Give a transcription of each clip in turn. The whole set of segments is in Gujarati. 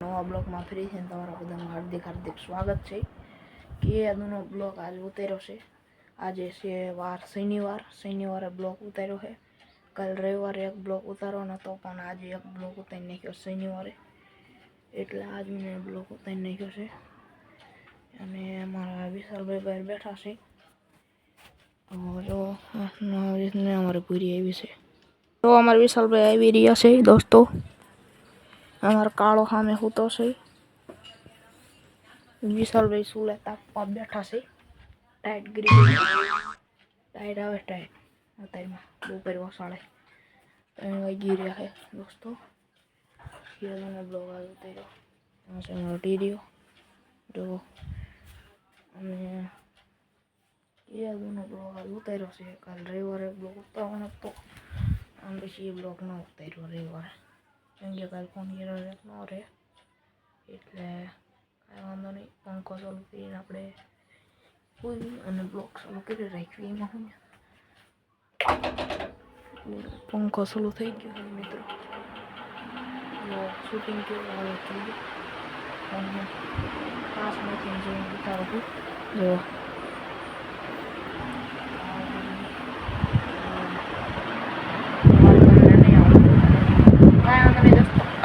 નવા બ્લોગમાં ફરી છે તમારા બધાનું હાર્દિક સ્વાગત છે કે આજનો બ્લોગ આજે ઉતાર્યો છે. આજે છે વાર શનિવારે બ્લોગ ઉતાર્યો છે. કાલ રવિવારે એક બ્લોગ ઉતારવાનો હતો પણ આજે એક બ્લોગ ઉતારી નાખ્યો શનિવારે, એટલે આજ મેં બ્લોગ ઉતારી નાખ્યો છે. અને અમારા વિશાલભાઈ બહાર બેઠા છે. જો અમારી પૂરી આવી છે, તો અમારા વિશાલભાઈ આવી રહ્યા છે દોસ્તો. અમારો કાળો સામે સૂતો છે. વિશાલભાઈ સુલે તાપવા બેઠા છે. ટાઈટ ગરી ટાઈટ આવે ટાઈટ અત્યારમાં બપોર વસાડે 3 વાગી રહ્યા છે દોસ્તો. બ્લોગ આવ્યો ઉતાર્યો મારો ટીડીઓ જો અને બ્લોગ ઉતાર્યો છે. કાલ રવિવારે બ્લોગ ઉતારવાનો હતો અને પછી બ્લોગ ન ઉતાર્યો રવિવારે, કેમ કે કાલ ફોન ન રહે એટલે કાંઈ વાંધો નહીં. પંખો ચાલુ કરીને આપણે પૂરી અને બ્લોગ ચાલુ કરી રાખવી. એમાં શું પંખો ચાલુ થઈ ગયો છે મિત્રો. શૂટિંગ કેવું આવે થઈ ગયું 5 મિનિટની જેવું ઉતારો છું. જો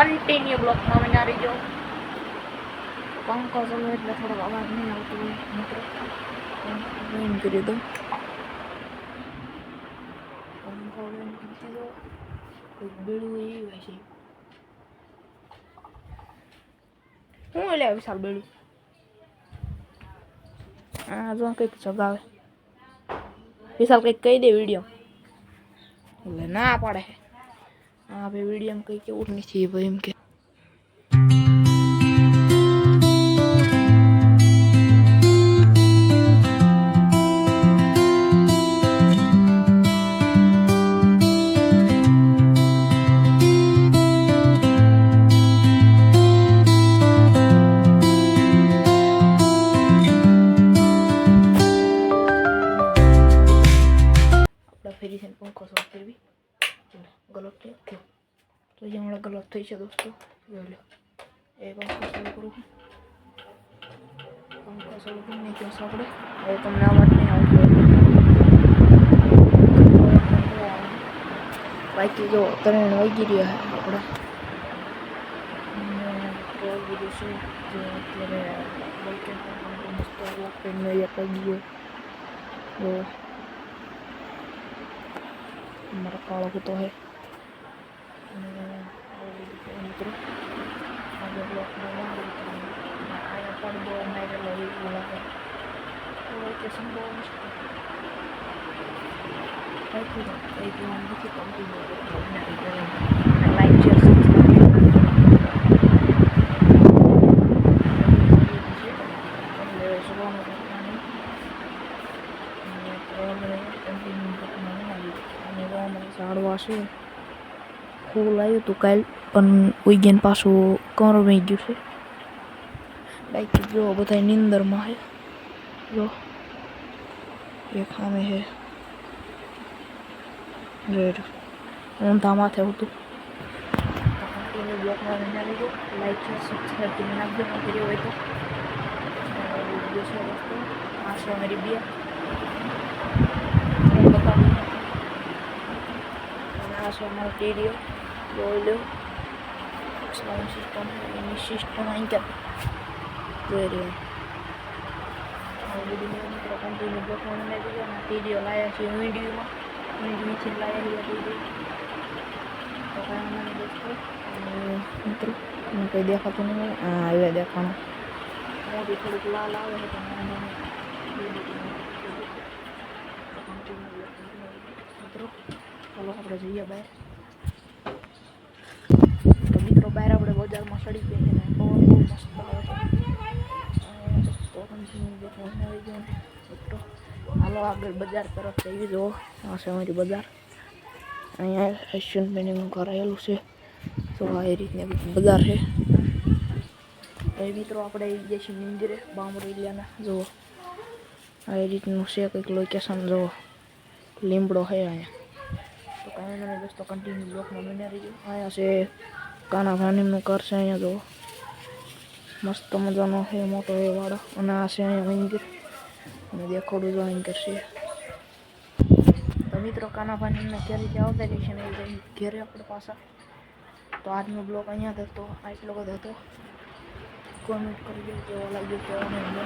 કન્ટિન્યુ બ્લોકમાં મને આવી ગયો. પંખો ચાલુ એટલે થોડોક અવાજ નહીં આવતો હોય મિત્રો. બંધ કરી દો પંખો બંધ કરી દીધો. કોઈક બેડું એવી હોય છે. હું એટલે વિશાલ બેડું જો કંઈક જગાવે. વિશાલ કંઈક કહી દે વિડીયો એટલે ના પાડે. હા ભાઈ વિડીયો કંઈ કેવું નથી ભાઈ એમ કે ફેરી છે પંખો ચાલુ કરવી. ગલત થયો તો જે હમણાં ગલત થઈ છે દોસ્તો. જોઈ લો એ પંખો ચાલુ કરું છું. પંખો ચાલુ કરી નાખ્યો છે આપણે. હવે તમને અવાજ નહીં આવતો બાકી જો 3 વાગી રહ્યા આપણે हमारा काला कुत्ता है મિત્રો. आगे ब्लॉक में आया पर दो मेरे लगी बोला है लोकेशन बहुत एक हम की कंपनी लाइक शेयर ઝાડવા છે. ફૂલ આવ્યું હતું કાલ પણ ઉગીને પાછું કરવાઈ ગયું છે. બાકી જો બધા નીંદરમાં છે. જો એક સામે છે ઊંધા માથે હતું. બ્લોકમાં લાઈક છે સબસ્ક્રાઈબ કરી નાખજો કર્યો હોય તો. આ છે અમારી બે આ છે અમારો ટીડીઓ. જોઈ લો સાઉન્ડ સિસ્ટમ એની સિસ્ટમ અહીં ક્યાં જોઈ રહ્યો. કન્ટિન્યુ બ્લોકમાં ટીડીઓ લાવ્યા છે વિડીયોમાં મીઠી લાવ્યા છે ટીડીઓ. તો કાંઈ મને દોસ્તો મિત્રો મને કંઈ દેખાતું નહીં મળે. હા હવે દેખાણું મોટી થોડુંક લાલ આવે છે મિત્રો. ચાલો આપણે જઈએ બહાર. તો મિત્રો બહાર આપણે બજારમાં સડી ગઈ છે ને પવન બહુ મસ્ત આવે છે. તો કન્ટિન્યુ બ્લોકમાં આવી ગયો ને મિત્રો. હાલો આગળ બજાર તરફ જઈએ. જો આ છે અમારી બજાર. અહીંયા એશિયન પેન્ટનું ઘર આવેલું છે. તો આ એ રીતની બજાર છે. એ મિત્રો આપણે આવી ગયા છીએ મંદિરે બામરોલિયાના. જુઓ આ એ રીતનું છે કંઈક લોકેશન. જુઓ લીમડો છે અહીંયા. તો કાંઈ મને દોસ્તો કન્ટિન્યુ બ્લોકમાં બની રહી ગયું. અહીંયા છે કાના ભાણીનું ઘર છે. અહીંયા જુઓ મસ્ત મજાનો છે મોટો એ વાળો અને આ છે અહીંયા મંદિર અને દેખાડું જો અહીં કરશે તો મિત્રો કાનાભાઈને ક્યારેથી આવતા રહીશે ને એ ઘેરે આપણે પાછા તો આજનો બ્લોગ અહીંયા જ હતો આટલો બધો હતો કોમેન્ટ કરી દો કેવો લાગ્યો કેવો નહીં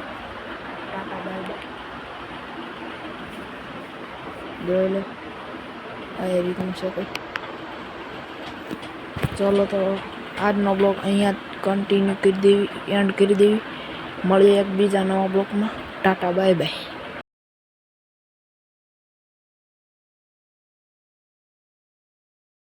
ટાટા બાય બાય જોઈ લો આ એ રીતનું છે કંઈ ચાલો તો આજનો બ્લોગ અહીંયા કન્ટિન્યુ કરી દેવી એન્ડ કરી દેવી મળીએ એક બીજા નવા બ્લોગમાં ટાટા બાય બાય